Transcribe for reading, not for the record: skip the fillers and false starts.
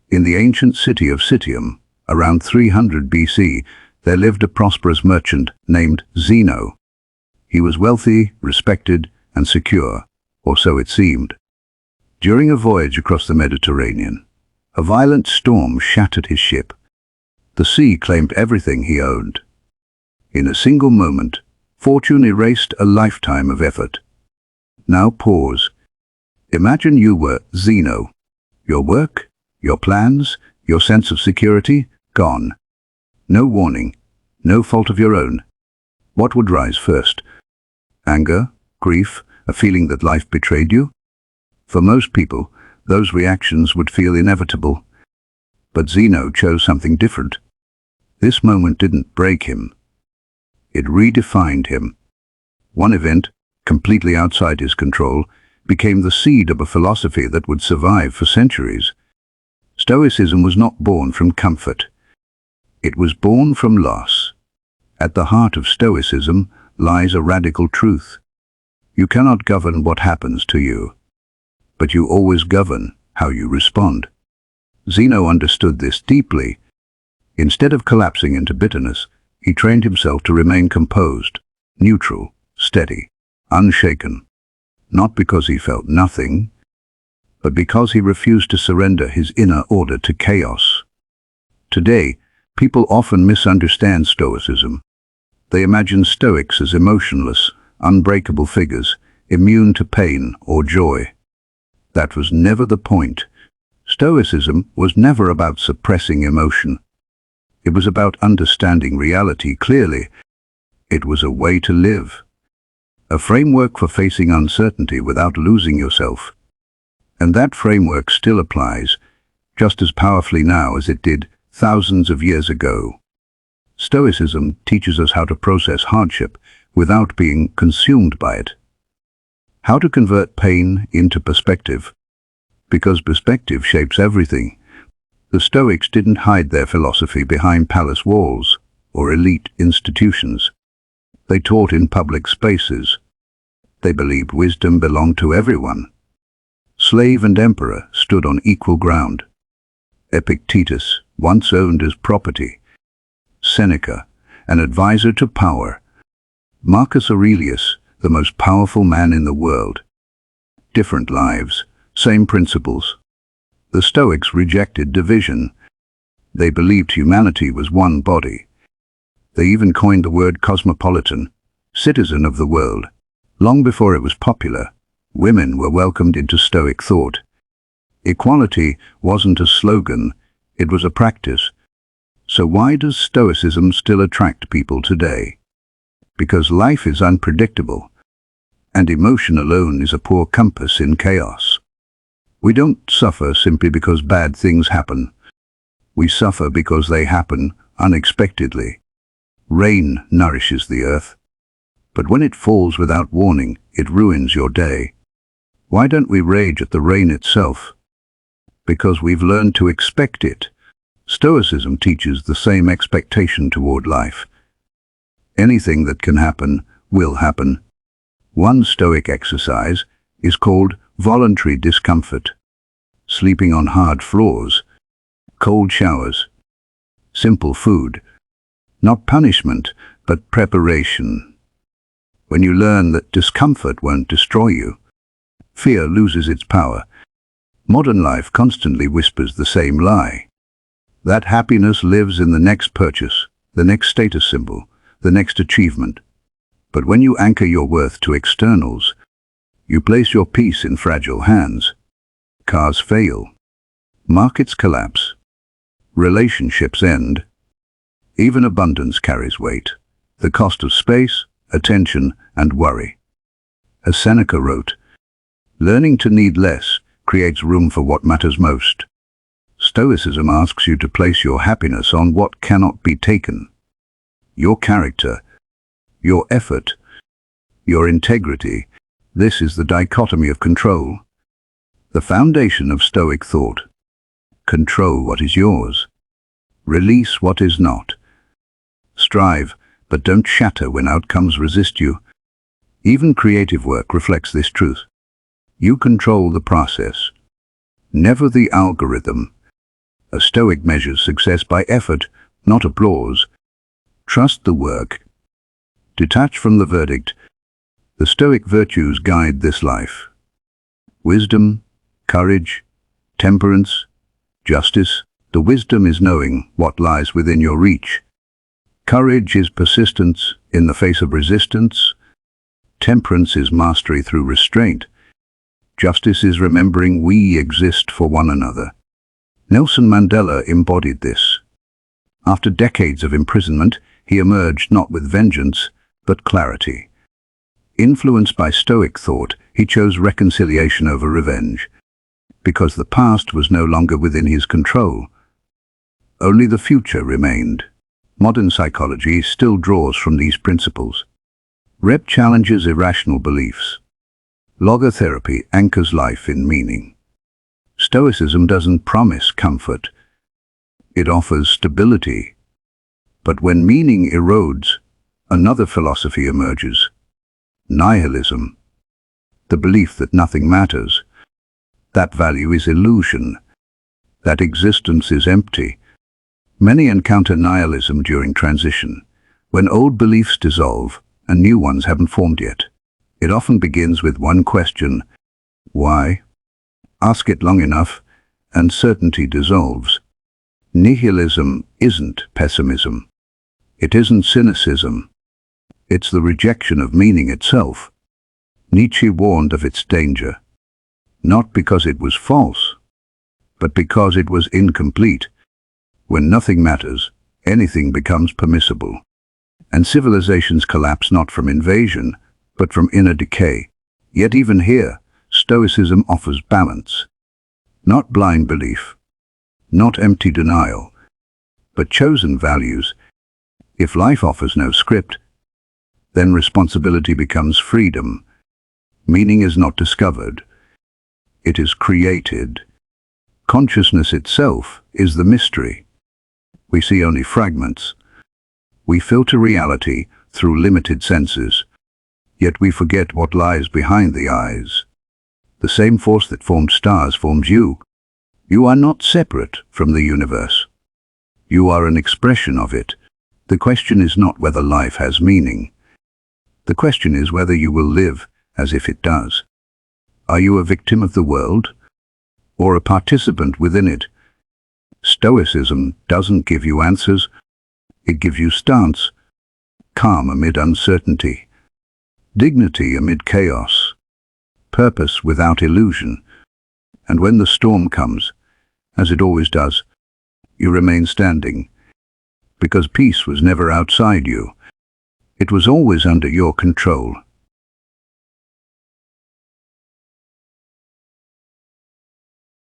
In the ancient city of Citium, around 300 BC, there lived a prosperous merchant named Zeno. He was wealthy, respected, and secure, or so it seemed. During a voyage across the Mediterranean, a violent storm shattered his ship. The sea claimed everything he owned. In a single moment, fortune erased a lifetime of effort. Now pause. Imagine you were Zeno. Your work, your plans, your sense of security, gone. No warning, no fault of your own. What would rise first? Anger, grief, a feeling that life betrayed you? For most people, those reactions would feel inevitable. But Zeno chose something different. This moment didn't break him. It redefined him. One event, completely outside his control, became the seed of a philosophy that would survive for centuries. Stoicism was not born from comfort. It was born from loss. At the heart of Stoicism lies a radical truth. You cannot govern what happens to you, but you always govern how you respond. Zeno understood this deeply. Instead of collapsing into bitterness, he trained himself to remain composed, neutral, steady, unshaken. Not because he felt nothing, but because he refused to surrender his inner order to chaos. Today, people often misunderstand Stoicism. They imagine Stoics as emotionless, unbreakable figures, immune to pain or joy. That was never the point. Stoicism was never about suppressing emotion. It was about understanding reality clearly. It was a way to live. A framework for facing uncertainty without losing yourself. And that framework still applies, just as powerfully now as it did thousands of years ago. Stoicism teaches us how to process hardship without being consumed by it. How to convert pain into perspective. Because perspective shapes everything. The Stoics didn't hide their philosophy behind palace walls or elite institutions. They taught in public spaces. They believed wisdom belonged to everyone. Slave and emperor stood on equal ground. Epictetus, once owned as property. Seneca, an advisor to power. Marcus Aurelius, the most powerful man in the world. Different lives, same principles. The Stoics rejected division. They believed humanity was one body. They even coined the word cosmopolitan, citizen of the world. Long before it was popular, women were welcomed into Stoic thought. Equality wasn't a slogan, it was a practice. So why does Stoicism still attract people today? Because life is unpredictable, and emotion alone is a poor compass in chaos. We don't suffer simply because bad things happen. We suffer because they happen unexpectedly. Rain nourishes the earth, but when it falls without warning, it ruins your day. Why don't we rage at the rain itself? Because we've learned to expect it. Stoicism teaches the same expectation toward life. Anything that can happen will happen. One Stoic exercise is called voluntary discomfort. Sleeping on hard floors, cold showers, simple food. Not punishment, but preparation. When you learn that discomfort won't destroy you, fear loses its power. Modern life constantly whispers the same lie. That happiness lives in the next purchase, the next status symbol, the next achievement. But when you anchor your worth to externals, you place your peace in fragile hands. Cars fail. Markets collapse. Relationships end. Even abundance carries weight. The cost of space, attention, and worry. As Seneca wrote, learning to need less creates room for what matters most. Stoicism asks you to place your happiness on what cannot be taken. Your character, your effort, your integrity. This is the dichotomy of control. The foundation of Stoic thought. Control what is yours. Release what is not. Strive, but don't shatter when outcomes resist you. Even creative work reflects this truth. You control the process, never the algorithm. A Stoic measures success by effort, not applause. Trust the work. Detach from the verdict. The Stoic virtues guide this life. Wisdom, courage, temperance, justice. The wisdom is knowing what lies within your reach. Courage is persistence in the face of resistance. Temperance is mastery through restraint. Justice is remembering we exist for one another. Nelson Mandela embodied this. After decades of imprisonment, he emerged not with vengeance, but clarity. Influenced by Stoic thought, he chose reconciliation over revenge, because the past was no longer within his control. Only the future remained. Modern psychology still draws from these principles. Rep challenges irrational beliefs. Logotherapy anchors life in meaning. Stoicism doesn't promise comfort. It offers stability. But when meaning erodes, another philosophy emerges. Nihilism. The belief that nothing matters. That value is illusion. That existence is empty. Many encounter nihilism during transition, when old beliefs dissolve and new ones haven't formed yet. It often begins with one question: why? Ask it long enough, and certainty dissolves. Nihilism isn't pessimism. It isn't cynicism. It's the rejection of meaning itself. Nietzsche warned of its danger, not because it was false, but because it was incomplete. When nothing matters, anything becomes permissible. And civilizations collapse not from invasion, but from inner decay. Yet even here, Stoicism offers balance. Not blind belief, not empty denial, but chosen values. If life offers no script, then responsibility becomes freedom. Meaning is not discovered. It is created. Consciousness itself is the mystery. We see only fragments. We filter reality through limited senses, yet we forget what lies behind the eyes. The same force that formed stars forms you. You are not separate from the universe. You are an expression of it. The question is not whether life has meaning. The question is whether you will live as if it does. Are you a victim of the world, or a participant within it? Stoicism doesn't give you answers, it gives you stance, calm amid uncertainty, dignity amid chaos, purpose without illusion. And when the storm comes, as it always does, you remain standing, because peace was never outside you. It was always under your control.